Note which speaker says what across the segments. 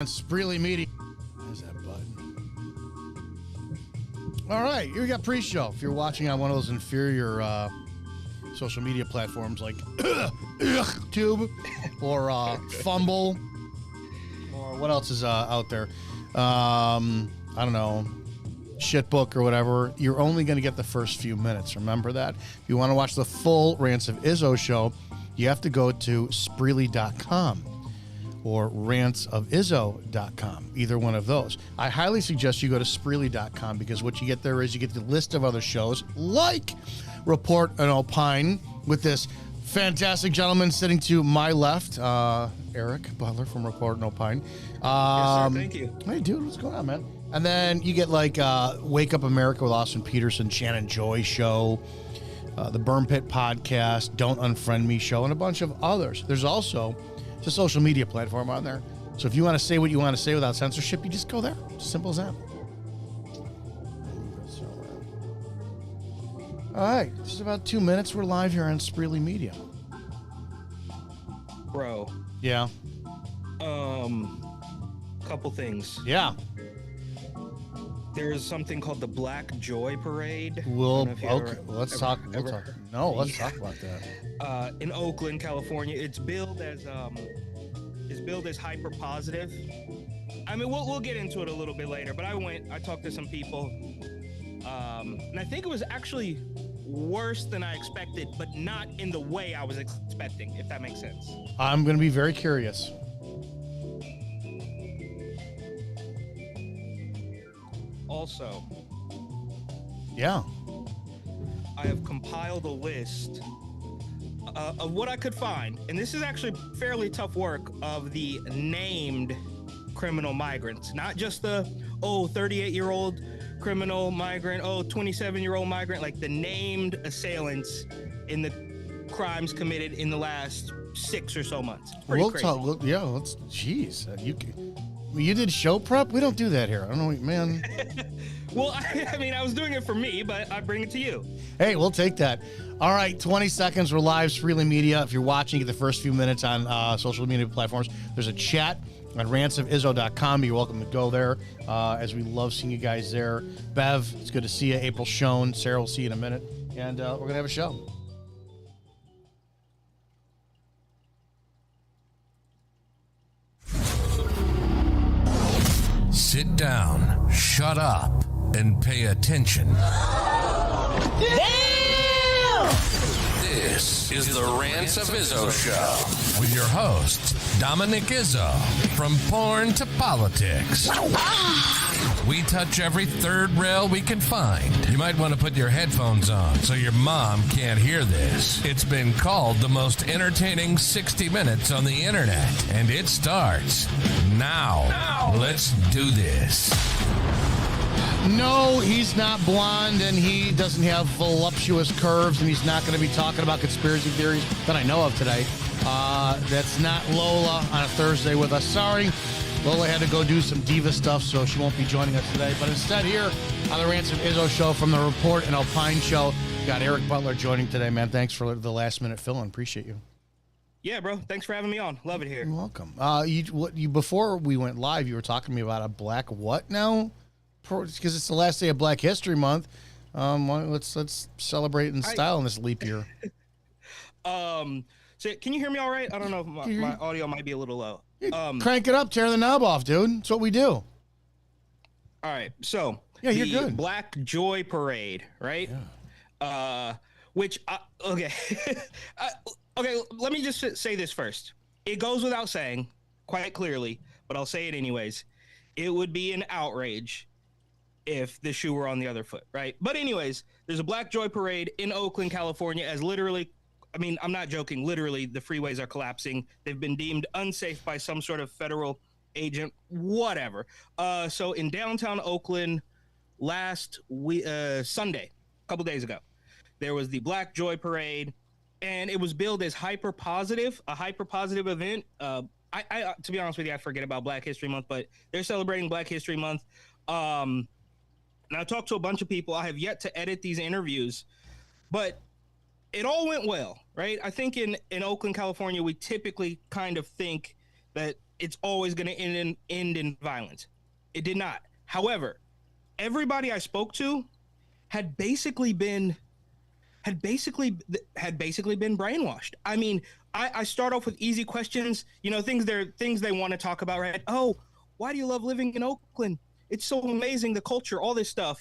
Speaker 1: Spreely Media. There's that button. All right, here we got pre-show. If you're watching on one of those inferior social media platforms like Tube or Fumble or what else is out there? I don't know, Shitbook or whatever. You're only going to get the first few minutes. Remember that. If you want to watch the full Rants of Izzo show, you have to go to Spreely.com. or rantsofizzo.com, either one of those. I highly suggest you go to Spreely.com because what you get there is you get the list of other shows like Report and Opine with this fantastic gentleman sitting to my left, Eric Butler from Report and Opine.
Speaker 2: Yes, sir. Thank you.
Speaker 1: Hey, dude, what's going on, man? And then you get like Wake Up America with Austin Peterson, Shannon Joy Show, the Burn Pit Podcast, Don't Unfriend Me Show, and a bunch of others. There's also it's a social media platform on there. So if you want to say what you want to say without censorship, you just go there. It's as simple as that. All right. This is about 2 minutes. We're live here on Spreely Media.
Speaker 2: Bro.
Speaker 1: Yeah.
Speaker 2: Couple things.
Speaker 1: Yeah.
Speaker 2: There's something called the Black Joy Parade.
Speaker 1: Let's talk about that.
Speaker 2: In Oakland, California, it's billed as hyper positive. I mean, we'll get into it a little bit later, but I talked to some people, and I think it was actually worse than I expected, but not in the way I was expecting, if that makes sense.
Speaker 1: I'm going to be very curious.
Speaker 2: Also,
Speaker 1: yeah,
Speaker 2: I have compiled a list of what I could find, and this is actually fairly tough work, of the named criminal migrants, not just the 38-year-old criminal migrant, 27-year-old migrant, like the named assailants in the crimes committed in the last 6 or so months. Pretty crazy.
Speaker 1: Jeez, you did show prep? We don't do that here. I don't know, man.
Speaker 2: Well, I mean, I was doing it for me, but I bring it to you.
Speaker 1: Hey, we'll take that. All right, 20 seconds. We're live, Spreely Media. If you're watching, get the first few minutes on social media platforms. There's a chat on rantsofizzo.com. You're welcome to go there, as we love seeing you guys there. Bev, it's good to see you. April Schoen. Sarah will see you in a minute. And we're going to have a show.
Speaker 3: Sit down, shut up, and pay attention.
Speaker 4: Damn!
Speaker 3: This is the Rants of Izzo Show with your host, Dominick Izzo, from porn to politics. We touch every third rail we can find. You might want to put your headphones on so your mom can't hear this. It's been called the most entertaining 60 minutes on the internet, and it starts now. Let's do this.
Speaker 1: No, he's not blonde, and he doesn't have voluptuous curves, and he's not going to be talking about conspiracy theories that I know of today. That's not Lola on a Thursday with us. Sorry, Lola had to go do some diva stuff, so she won't be joining us today. But instead, here on the Rants of Izzo show from the Report and Opine show, got Eric Butler joining today, man. Thanks for the last-minute fill-in. Appreciate you.
Speaker 2: Yeah, bro. Thanks for having me on. Love it here.
Speaker 1: You're welcome. Before we went live, you were talking to me about a black what now? Because it's the last day of Black History Month. Let's celebrate in style in this leap year.
Speaker 2: So can you hear me all right? I don't know if my audio might be a little low.
Speaker 1: Crank it up, tear the knob off, dude. That's what we do.
Speaker 2: All right. So
Speaker 1: yeah, you're good.
Speaker 2: Black Joy Parade, right? Yeah. Okay. Okay, let me just say this first. It goes without saying, quite clearly, but I'll say it anyways. It would be an outrage if the shoe were on the other foot, right? But anyways, there's a Black Joy Parade in Oakland, California, as literally, I mean, I'm not joking, literally the freeways are collapsing. They've been deemed unsafe by some sort of federal agent, whatever. So in downtown Oakland last Sunday, a couple days ago, there was the Black Joy Parade, and it was billed as a hyper positive event. I to be honest with you, I forget about Black History Month, but they're celebrating Black History Month. And I talked to a bunch of people. I have yet to edit these interviews, but it all went well, right? I think in Oakland, California, we typically kind of think that it's always going to end in violence. It did not. However, everybody I spoke to had basically been brainwashed. I mean, I start off with easy questions, things they want to talk about, right? Oh, why do you love living in Oakland? It's so amazing, the culture, all this stuff.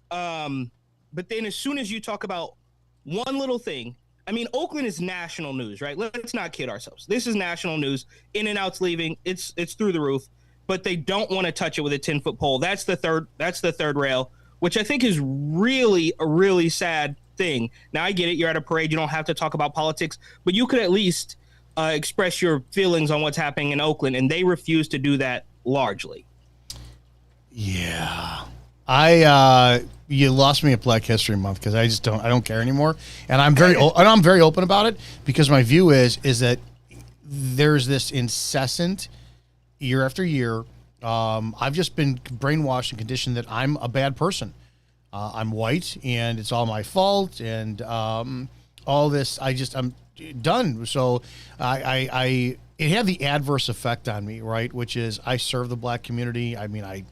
Speaker 2: But then as soon as you talk about one little thing, I mean, Oakland is national news, right? Let's not kid ourselves. This is national news. In-N-Out's leaving. It's through the roof, but they don't want to touch it with a 10-foot pole. That's the third rail, which I think is really a really sad thing. Now, I get it. You're at a parade. You don't have to talk about politics, but you could at least express your feelings on what's happening in Oakland, and they refuse to do that largely.
Speaker 1: Yeah. You lost me at Black History Month because I don't care anymore, and I'm very open about it because my view is that there's this incessant year after year. I've just been brainwashed and conditioned that I'm a bad person. I'm white and it's all my fault, and all this. I'm done. So it had the adverse effect on me, right? Which is I serve the black community. I mean, I've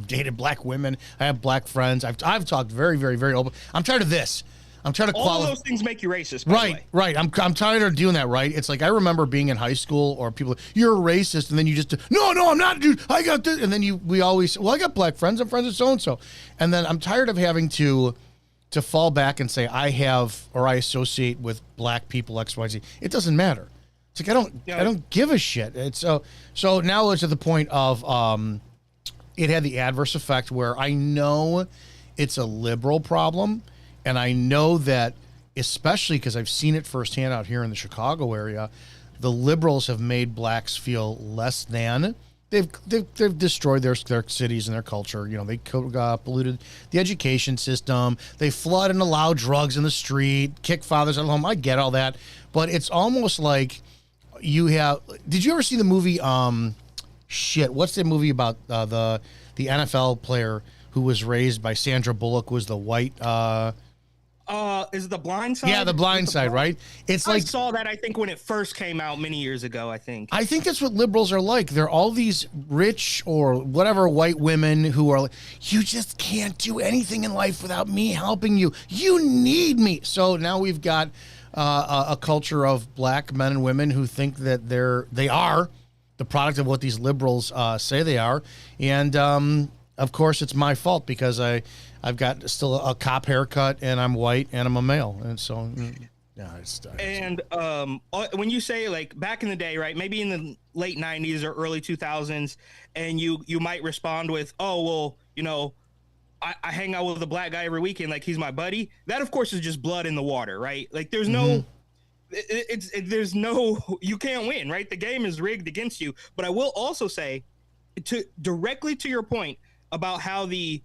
Speaker 1: dated black women. I have black friends. I've talked very, very, very open. I'm tired of this. I'm trying to
Speaker 2: all of those things make you racist. By the way.
Speaker 1: Right. I'm tired of doing that. Right. It's like I remember being in high school, or people, you're a racist, and then you just no, I'm not, dude. I got this, and then we always, well, I got black friends. I'm friends with so and so, and then I'm tired of having to fall back and say I have or I associate with black people X, Y, Z. It doesn't matter. It's like I don't give a shit. It's so now it's at the point of it had the adverse effect where I know it's a liberal problem, and I know that, especially because I've seen it firsthand out here in the Chicago area, the liberals have made blacks feel less than. They've destroyed their cities and their culture. They polluted the education system. They flood and allow drugs in the street, kick fathers out of home. I get all that, but it's almost like you have. Did you ever see the movie? What's the movie about the NFL player who was raised by Sandra Bullock, was the white?
Speaker 2: Is it The Blind Side?
Speaker 1: Yeah, The Blind Side, right? It's like,
Speaker 2: I saw that, I think, when it first came out many years ago, I think
Speaker 1: that's what liberals are like. They're all these rich or whatever white women who are like, you just can't do anything in life without me helping you. You need me. So now we've got a culture of black men and women who think that they are the product of what these liberals say they are. And of course, it's my fault because I've got still a cop haircut, and I'm white, and I'm a male. And so, yeah, it's.
Speaker 2: And when you say, like, back in the day, right, maybe in the late 90s or early 2000s, and you might respond with, oh, well, I hang out with a black guy every weekend, like he's my buddy. That, of course, is just blood in the water, right? Like, there's no... there's no, you can't win, right? The game is rigged against you. But I will also say, directly to your point about how the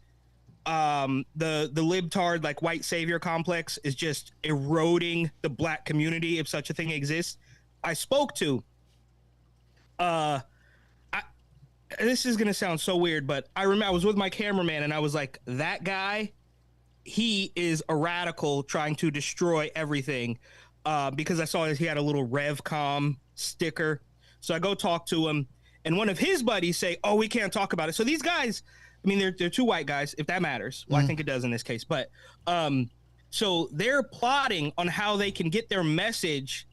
Speaker 2: libtard, like, white savior complex is just eroding the black community, if such a thing exists. I spoke to this is gonna sound so weird, but I remember I was with my cameraman and I was like, that guy, he is a radical trying to destroy everything. Because I saw he had a little RevCom sticker. So I go talk to him, and one of his buddies say, oh, we can't talk about it. So these guys, I mean, they're two white guys, if that matters. Well, I think it does in this case. But so they're plotting on how they can get their message,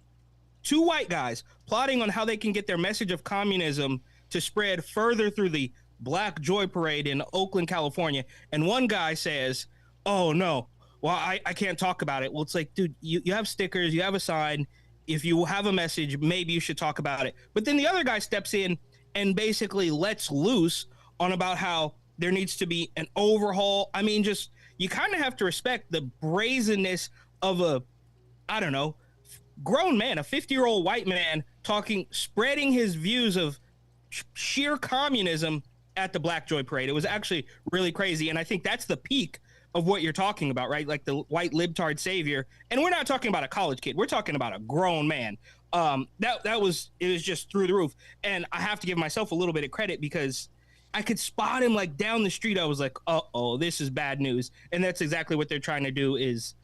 Speaker 2: two white guys plotting on how they can get their message of communism to spread further through the Black Joy Parade in Oakland, California. And one guy says, oh, no. Well, I can't talk about it. Well, it's like, dude, you have stickers, you have a sign. If you have a message, maybe you should talk about it. But then the other guy steps in and basically lets loose on about how there needs to be an overhaul. I mean, just, you kind of have to respect the brazenness of a, I don't know, grown man, a 50-year-old white man spreading his views of sheer communism at the Black Joy Parade. It was actually really crazy. And I think that's the peak of what you're talking about, right? Like the white libtard savior. And we're not talking about a college kid. We're talking about a grown man. It was just through the roof. And I have to give myself a little bit of credit because I could spot him like down the street. I was like, uh-oh, this is bad news. And that's exactly what they're trying to do, is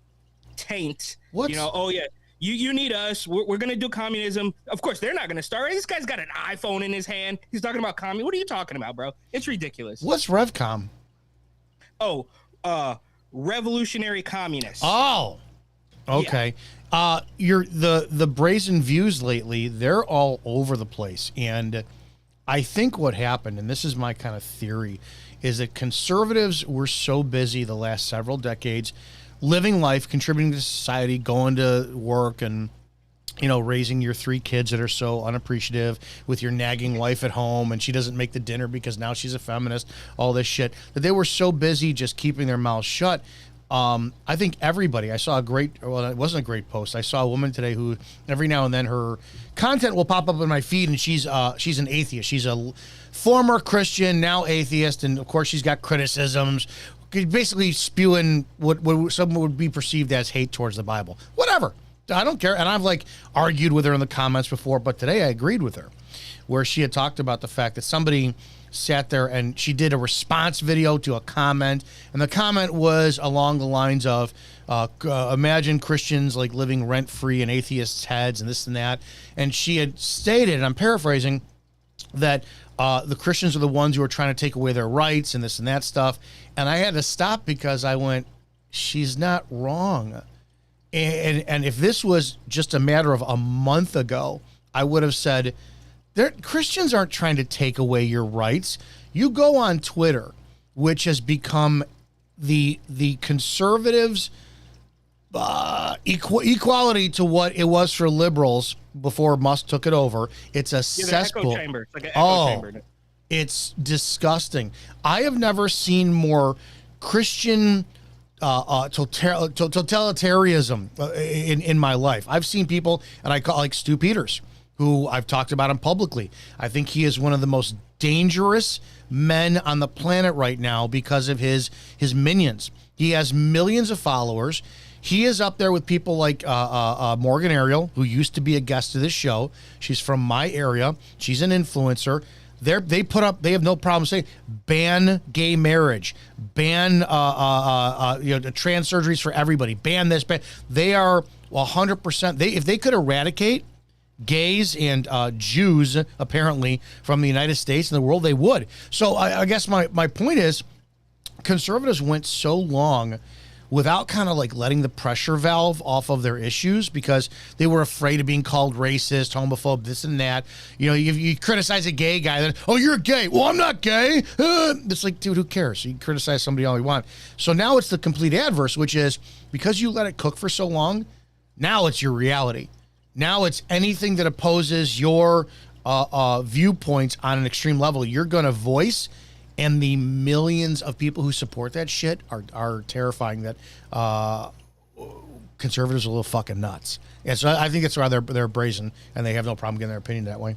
Speaker 2: taint.
Speaker 1: What?
Speaker 2: Oh yeah, You need us. We're going to do communism. Of course, they're not going to start. This guy's got an iPhone in his hand. He's talking about communism. What are you talking about, bro? It's ridiculous.
Speaker 1: What's RevCom?
Speaker 2: Oh, revolutionary communists.
Speaker 1: Oh, okay. Yeah. The brazen views lately, they're all over the place. And I think what happened, and this is my kind of theory, is that conservatives were so busy the last several decades living life, contributing to society, going to work, and raising your 3 kids that are so unappreciative, with your nagging wife at home, and she doesn't make the dinner because now she's a feminist, all this shit, that they were so busy just keeping their mouths shut. I think everybody, I saw it wasn't a great post. I saw a woman today who every now and then her content will pop up in my feed, and she's an atheist. She's a former Christian, now atheist, and of course she's got criticisms, basically spewing what someone would be perceived as hate towards the Bible. Whatever. I don't care. And I've argued with her in the comments before, but today I agreed with her, where she had talked about the fact that somebody sat there and she did a response video to a comment, and the comment was along the lines of, imagine Christians living rent-free in atheists' heads and this and that. And she had stated, and I'm paraphrasing, that the Christians are the ones who are trying to take away their rights and this and that stuff. And I had to stop because I went, she's not wrong. And if this was just a matter of a month ago, I would have said, Christians aren't trying to take away your rights. You go on Twitter, which has become the conservatives' equality to what it was for liberals before Musk took it over. It's a cesspool.
Speaker 2: Echo chamber. It's like an echo chamber.
Speaker 1: It's disgusting. I have never seen more Christian totalitarianism in my life. I've seen people, and I call Stu Peters, who I've talked about him publicly. I think he is one of the most dangerous men on the planet right now because of his minions. He has millions of followers. He is up there with people like Morgan Ariel, who used to be a guest of this show. She's from my area. She's an influencer. They have no problem saying ban gay marriage, ban trans surgeries for everybody, ban this, ban. They are 100%. If they could eradicate gays and Jews apparently from the United States and the world, they would. So I guess my point is, conservatives went so long without kind of letting the pressure valve off of their issues because they were afraid of being called racist, homophobe, this and that. You criticize a gay guy, then, oh, you're gay. Well, I'm not gay. It's dude, who cares? You can criticize somebody all you want. So now it's the complete adverse, which is because you let it cook for so long, now it's your reality. Now it's anything that opposes your viewpoints on an extreme level, you're going to voice. And the millions of people who support that shit are terrifying. That conservatives are a little fucking nuts. And so I think it's why they're brazen and they have no problem getting their opinion that way.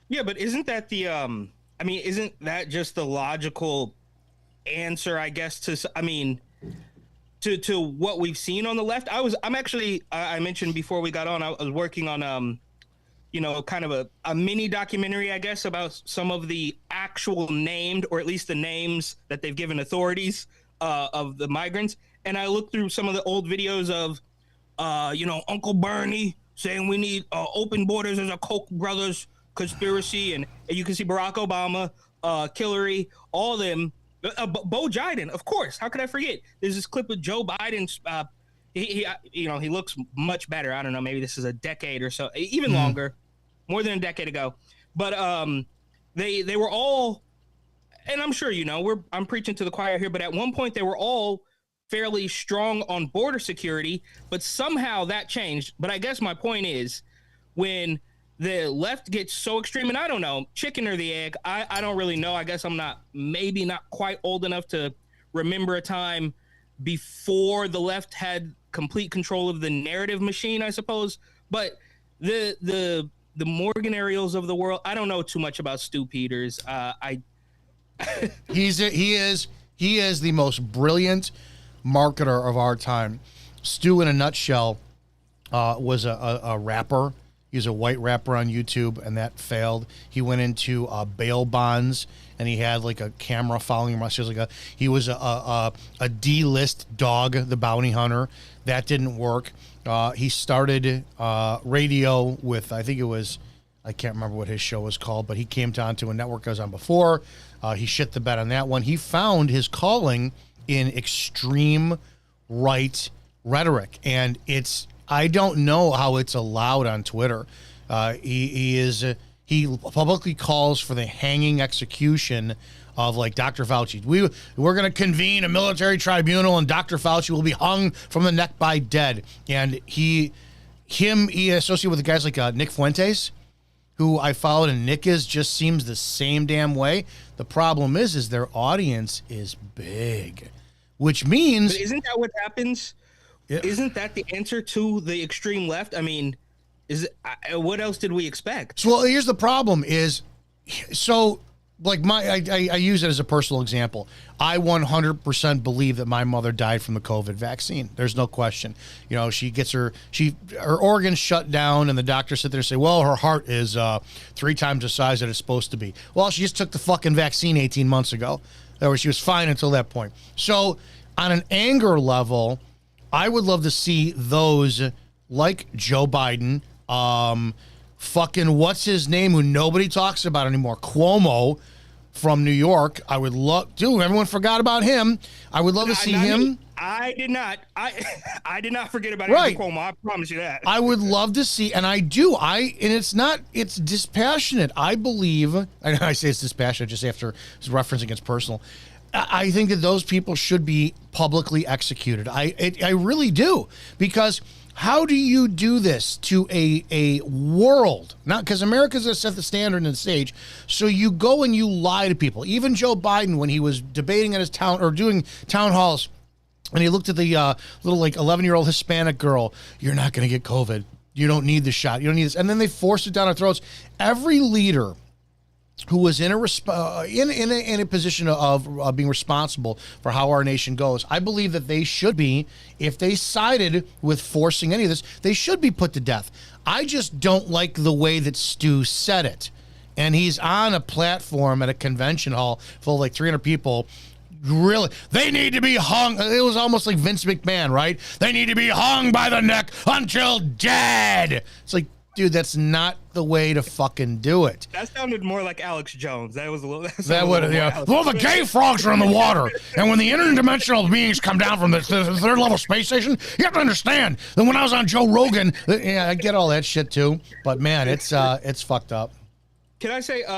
Speaker 2: Yeah, but isn't that isn't that just the logical answer, I guess, to what we've seen on the left? I mentioned before we got on, I was working on kind of a mini documentary, I guess, about some of the actual named, or at least the names that they've given authorities of the migrants. And I looked through some of the old videos of, Uncle Bernie saying we need open borders as a Koch brothers conspiracy. And you can see Barack Obama, Hillary, all of them. Bo Biden, of course. How could I forget? There's this clip of Joe Biden's. He looks much better. I don't know. Maybe this is a decade or so, even longer. More than a decade ago, but they were all, and I'm sure I'm preaching to the choir here, but at one point they were all fairly strong on border security, but somehow that changed. But I guess my point is, when the left gets so extreme, and I don't know, chicken or the egg, I don't really know. I guess I'm not quite old enough to remember a time before the left had complete control of the narrative machine, I suppose. But the Morgan Ariels of the world, I don't know too much about Stu Peters.
Speaker 1: He is the most brilliant marketer of our time. Stu, in a nutshell, was a rapper. He's a white rapper on YouTube, and that failed. He went into bail bonds, and he had a camera following him. He was a D-list dog, the bounty hunter. That didn't work. He started radio with, I think it was, I can't remember what his show was called, but he came down to a network I was on before. He shit the bed on that one. He found his calling in extreme right rhetoric, and I don't know how it's allowed on Twitter. He publicly calls for the hanging execution of like Dr. Fauci. We're going to convene a military tribunal and Dr. Fauci will be hung from the neck by dead. And he associated with the guys like Nick Fuentes, who I followed, and Nick just seems the same damn way. The problem is their audience is big, which means...
Speaker 2: But isn't that what happens? Yeah. Isn't that the answer to the extreme left? I mean, what else did we expect?
Speaker 1: So, well, here's the problem like I use it as a personal example. I 100% believe that my mother died from the COVID vaccine. There's no question. You know, she gets her organs shut down, and the doctors sit there and say, well, her heart is 3 times the size that it's supposed to be. Well, she just took the fucking vaccine 18 months ago. Or she was fine until that point. So on an anger level, I would love to see those like Joe Biden, fucking what's his name, who nobody talks about anymore, Cuomo from New York. I would love, dude, everyone forgot about him. I would love to see him.
Speaker 2: I did not. I did not forget about
Speaker 1: right.
Speaker 2: Cuomo. I promise you that.
Speaker 1: I would love to see, and I do. And it's dispassionate. I believe, I say it's dispassionate just after referencing it's personal. I think that those people should be publicly executed. I really do, because how do you do this to a world? Not because America's going to set the standard and the stage. So you go and you lie to people. Even Joe Biden, when he was debating at his town or doing town halls, and he looked at the little like 11-year-old Hispanic girl, you're not going to get COVID. You don't need the shot. You don't need this. And then they forced it down our throats. Every leader who was in a position of being responsible for how our nation goes, I believe that they should be, if they sided with forcing any of this, they should be put to death. I just don't like the way that Stu said it. And he's on a platform at a convention hall full of like 300 people. Really, they need to be hung. It was almost like Vince McMahon, right? They need to be hung by the neck until dead. It's like, dude, that's not the way to fucking do it.
Speaker 2: That sounded more like Alex Jones. That was a little.
Speaker 1: That would, yeah. Well, the gay frogs are in the water, and when the interdimensional beings come down from the third level space station, you have to understand that when I was on Joe Rogan, yeah, I get all that shit too. But man, it's fucked up.
Speaker 2: Can I say?